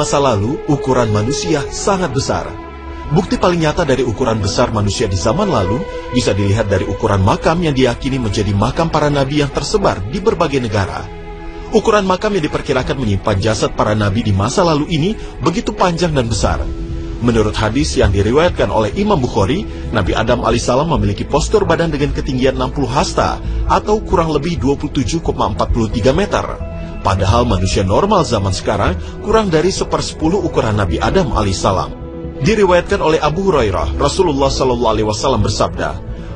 Masa lalu, ukuran manusia sangat besar. Bukti paling nyata dari ukuran besar manusia di zaman lalu bisa dilihat dari ukuran makam yang diyakini menjadi makam para nabi yang tersebar di berbagai negara. Ukuran makam yang diperkirakan menyimpan jasad para nabi di masa lalu ini begitu panjang dan besar. Menurut hadis yang diriwayatkan oleh Imam Bukhari, Nabi Adam alaihissalam memiliki postur badan dengan ketinggian 60 hasta atau kurang lebih 27,43 meter. Padahal manusia normal zaman sekarang kurang dari 1/10 ukuran Nabi Adam alaihissalam. Diriwayatkan oleh Abu Hurairah, Rasulullah SAW bersabda,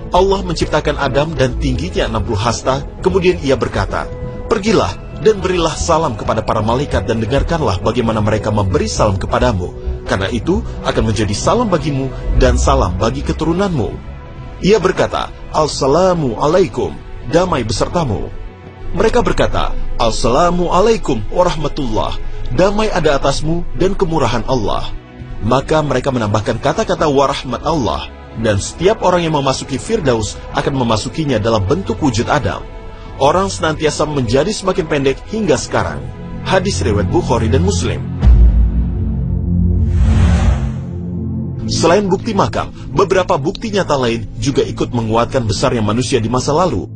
Allah menciptakan Adam dan tingginya 60 hasta, kemudian ia berkata, pergilah dan berilah salam kepada para malaikat dan dengarkanlah bagaimana mereka memberi salam kepadamu. Karena itu akan menjadi salam bagimu dan salam bagi keturunanmu. Ia berkata, Assalamu alaikum, damai besertamu. Mereka berkata, Assalamualaikum warahmatullah, damai ada atasmu dan kemurahan Allah. Maka mereka menambahkan kata-kata warahmat Allah, dan setiap orang yang memasuki Firdaus akan memasukinya dalam bentuk wujud Adam. Orang senantiasa menjadi semakin pendek hingga sekarang. Hadis riwayat Bukhari dan Muslim. Selain bukti makam, beberapa bukti nyata lain juga ikut menguatkan besarnya manusia di masa lalu.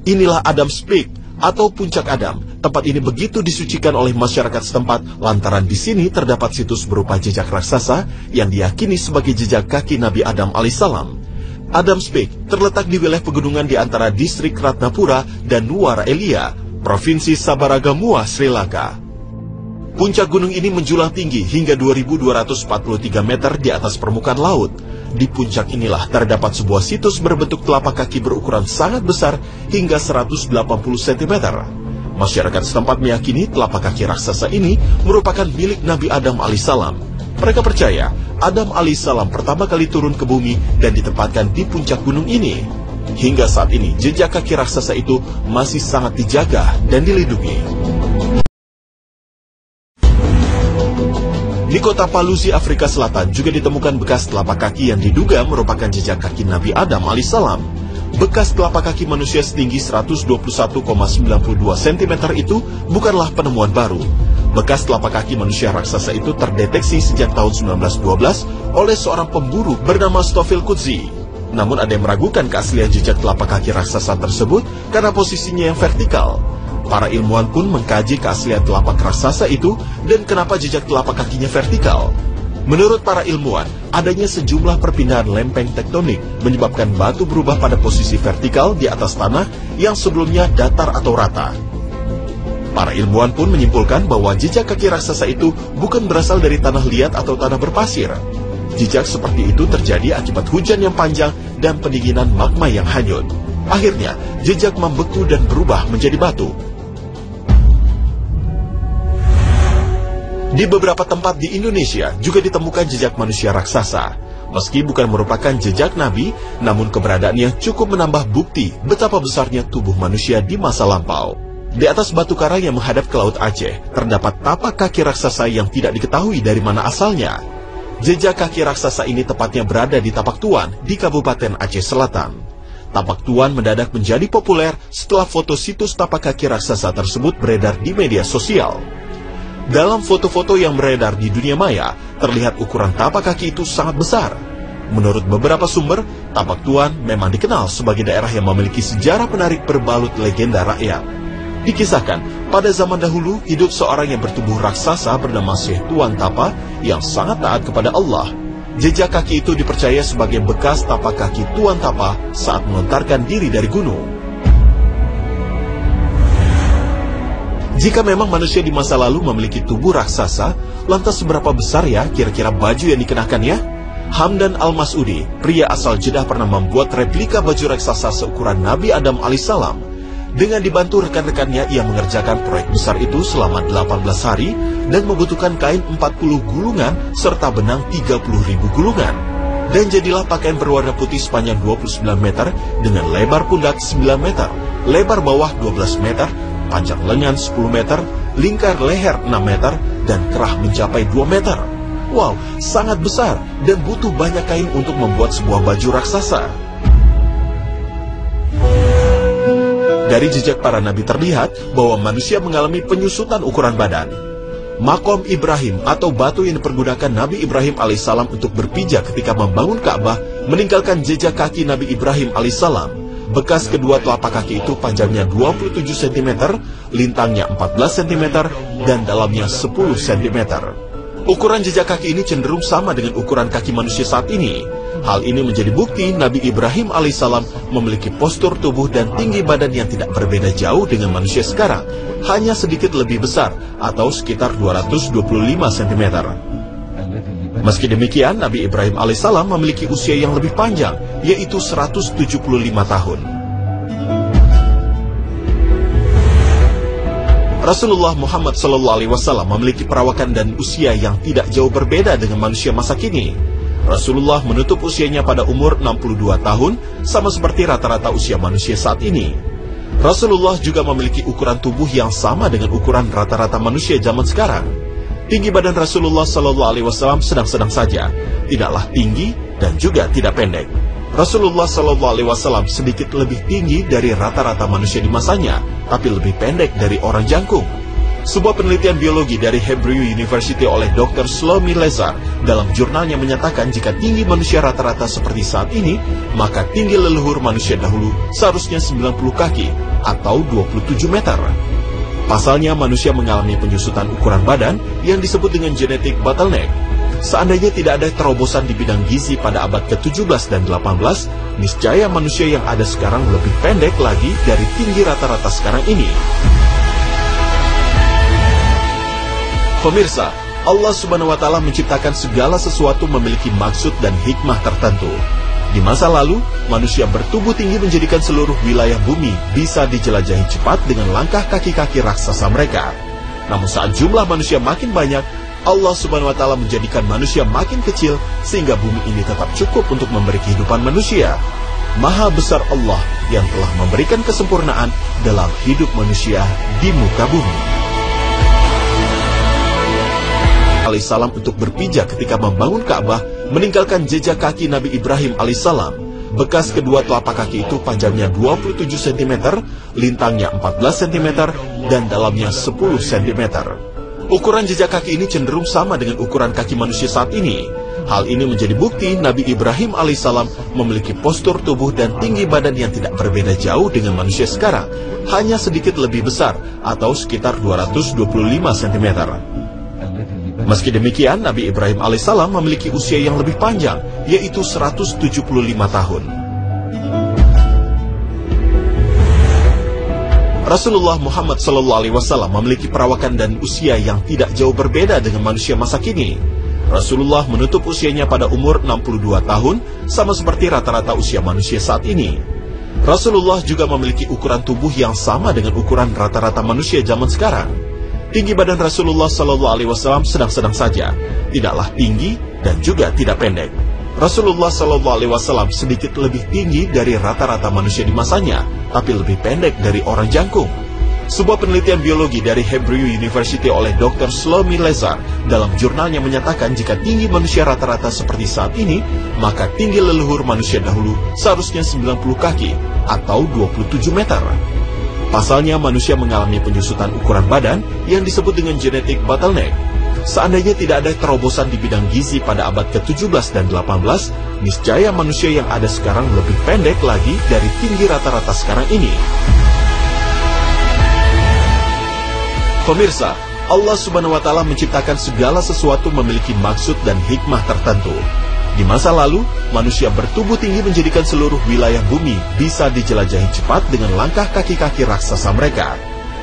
Inilah Adam's Peak atau Puncak Adam. Tempat ini begitu disucikan oleh masyarakat setempat lantaran di sini terdapat situs berupa jejak raksasa yang diyakini sebagai jejak kaki Nabi Adam alaihissalam. Adam's Peak terletak di wilayah pegunungan di antara distrik Ratnapura dan Nuwara Elia, Provinsi Sabaragamuwa, Sri Lanka. Puncak gunung ini menjulang tinggi hingga 2.243 meter di atas permukaan laut. Di puncak inilah terdapat sebuah situs berbentuk telapak kaki berukuran sangat besar hingga 180 cm. Masyarakat setempat meyakini telapak kaki raksasa ini merupakan milik Nabi Adam alaihissalam. Mereka percaya Adam alaihissalam pertama kali turun ke bumi dan ditempatkan di puncak gunung ini. Hingga saat ini jejak kaki raksasa itu masih sangat dijaga dan dilindungi. Di kota Palusi, Afrika Selatan juga ditemukan bekas telapak kaki yang diduga merupakan jejak kaki Nabi Adam alaihissalam. Bekas telapak kaki manusia setinggi 121,92 cm itu bukanlah penemuan baru. Bekas telapak kaki manusia raksasa itu terdeteksi sejak tahun 1912 oleh seorang pemburu bernama Stoffel Coetzee. Namun ada yang meragukan keaslian jejak telapak kaki raksasa tersebut karena posisinya yang vertikal. Para ilmuwan pun mengkaji keaslian telapak raksasa itu dan kenapa jejak telapak kakinya vertikal. Menurut para ilmuwan, adanya sejumlah perpindahan lempeng tektonik menyebabkan batu berubah pada posisi vertikal di atas tanah yang sebelumnya datar atau rata. Para ilmuwan pun menyimpulkan bahwa jejak kaki raksasa itu bukan berasal dari tanah liat atau tanah berpasir. Jejak seperti itu terjadi akibat hujan yang panjang dan pendinginan magma yang hanyut. Akhirnya, jejak membeku dan berubah menjadi batu. Di beberapa tempat di Indonesia juga ditemukan jejak manusia raksasa. Meski bukan merupakan jejak Nabi, namun keberadaannya cukup menambah bukti betapa besarnya tubuh manusia di masa lampau. Di atas batu karang yang menghadap ke Laut Aceh, terdapat tapak kaki raksasa yang tidak diketahui dari mana asalnya. Jejak kaki raksasa ini tepatnya berada di Tapak Tuan di Kabupaten Aceh Selatan. Tapak Tuan mendadak menjadi populer setelah foto situs tapak kaki raksasa tersebut beredar di media sosial. Dalam foto-foto yang beredar di dunia maya, terlihat ukuran tapak kaki itu sangat besar. Menurut beberapa sumber, Tapak Tuan memang dikenal sebagai daerah yang memiliki sejarah menarik berbalut legenda rakyat. Dikisahkan, pada zaman dahulu hidup seorang yang bertubuh raksasa bernama Syekh Tuan Tapa yang sangat taat kepada Allah. Jejak kaki itu dipercaya sebagai bekas tapak kaki Tuan Tapa saat melontarkan diri dari gunung. Jika memang manusia di masa lalu memiliki tubuh raksasa, lantas seberapa besar ya kira-kira baju yang dikenakannya? Hamdan Al-Mas'udi, pria asal Jeddah, pernah membuat replika baju raksasa seukuran Nabi Adam alaihissalam. Dengan dibantu rekan-rekannya, ia mengerjakan proyek besar itu selama 18 hari dan membutuhkan kain 40 gulungan serta benang 30.000 gulungan. Dan jadilah pakaian berwarna putih sepanjang 29 meter dengan lebar pundak 9 meter, lebar bawah 12 meter, panjang lengan 10 meter, lingkar leher 6 meter, dan kerah mencapai 2 meter. Wow, sangat besar dan butuh banyak kain untuk membuat sebuah baju raksasa. Dari jejak para nabi terlihat bahwa manusia mengalami penyusutan ukuran badan. Makom Ibrahim atau batu yang dipergunakan Nabi Ibrahim alaihissalam untuk berpijak ketika membangun Ka'bah meninggalkan jejak kaki Nabi Ibrahim alaihissalam. Bekas kedua telapak kaki itu panjangnya 27 cm, lintangnya 14 cm, dan dalamnya 10 cm. Ukuran jejak kaki ini cenderung sama dengan ukuran kaki manusia saat ini. Hal ini menjadi bukti Nabi Ibrahim alaihissalam memiliki postur tubuh dan tinggi badan yang tidak berbeda jauh dengan manusia sekarang, hanya sedikit lebih besar atau sekitar 225 cm. Meski demikian, Nabi Ibrahim alaihissalam memiliki usia yang lebih panjang, yaitu 175 tahun. Rasulullah Muhammad SAW memiliki perawakan dan usia yang tidak jauh berbeda dengan manusia masa kini. Rasulullah menutup usianya pada umur 62 tahun, sama seperti rata-rata usia manusia saat ini. Rasulullah juga memiliki ukuran tubuh yang sama dengan ukuran rata-rata manusia zaman sekarang. Tinggi badan Rasulullah SAW sedang-sedang saja, tidaklah tinggi dan juga tidak pendek. Rasulullah SAW sedikit lebih tinggi dari rata-rata manusia di masanya, tapi lebih pendek dari orang jangkung. Sebuah penelitian biologi dari Hebrew University oleh Dr. Shlomi Lezar dalam jurnalnya menyatakan jika tinggi manusia rata-rata seperti saat ini, maka tinggi leluhur manusia dahulu seharusnya 90 kaki atau 27 meter. Pasalnya manusia mengalami penyusutan ukuran badan yang disebut dengan genetic bottleneck. Seandainya tidak ada terobosan di bidang gizi pada abad ke-17 dan 18, niscaya manusia yang ada sekarang lebih pendek lagi dari tinggi rata-rata sekarang ini. Pemirsa, Allah Subhanahu wa Ta'ala menciptakan segala sesuatu memiliki maksud dan hikmah tertentu. Di masa lalu, manusia bertubuh tinggi menjadikan seluruh wilayah bumi bisa dijelajahi cepat dengan langkah kaki-kaki raksasa mereka. Namun saat jumlah manusia makin banyak, Allah Subhanahu wa Ta'ala menjadikan manusia makin kecil sehingga bumi ini tetap cukup untuk memberi kehidupan manusia. Maha besar Allah yang telah memberikan kesempurnaan dalam hidup manusia di muka bumi. Alaihissalam untuk berpijak ketika membangun Ka'bah meninggalkan jejak kaki Nabi Ibrahim alaihissalam. Bekas kedua telapak kaki itu panjangnya 27 cm, lintangnya 14 cm, dan dalamnya 10 cm. Ukuran jejak kaki ini cenderung sama dengan ukuran kaki manusia saat ini. Hal ini menjadi bukti Nabi Ibrahim alaihissalam memiliki postur tubuh dan tinggi badan yang tidak berbeda jauh dengan manusia sekarang, hanya sedikit lebih besar atau sekitar 225 cm. Meski demikian, Nabi Ibrahim alaihissalam memiliki usia yang lebih panjang, yaitu 175 tahun. Rasulullah Muhammad SAW memiliki perawakan dan usia yang tidak jauh berbeda dengan manusia masa kini. Rasulullah menutup usianya pada umur 62 tahun, sama seperti rata-rata usia manusia saat ini. Rasulullah juga memiliki ukuran tubuh yang sama dengan ukuran rata-rata manusia zaman sekarang. Tinggi badan Rasulullah SAW sedang-sedang saja, tidaklah tinggi dan juga tidak pendek. Rasulullah SAW sedikit lebih tinggi dari rata-rata manusia di masanya, tapi lebih pendek dari orang jangkung. Sebuah penelitian biologi dari Hebrew University oleh Dr. Shlomi Lezar dalam jurnalnya menyatakan jika tinggi manusia rata-rata seperti saat ini, maka tinggi leluhur manusia dahulu seharusnya 90 kaki atau 27 meter. Pasalnya manusia mengalami penyusutan ukuran badan yang disebut dengan genetic bottleneck. Seandainya tidak ada terobosan di bidang gizi pada abad ke-17 dan 18, niscaya manusia yang ada sekarang lebih pendek lagi dari tinggi rata-rata sekarang ini. Pemirsa, Allah Subhanahu wa Ta'ala menciptakan segala sesuatu memiliki maksud dan hikmah tertentu. Di masa lalu, manusia bertubuh tinggi menjadikan seluruh wilayah bumi bisa dijelajahi cepat dengan langkah kaki-kaki raksasa mereka.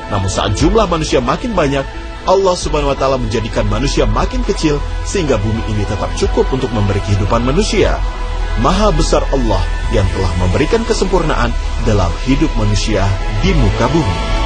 Namun saat jumlah manusia makin banyak, Allah Subhanahu wa Ta'ala menjadikan manusia makin kecil sehingga bumi ini tetap cukup untuk memberi kehidupan manusia. Maha besar Allah yang telah memberikan kesempurnaan dalam hidup manusia di muka bumi.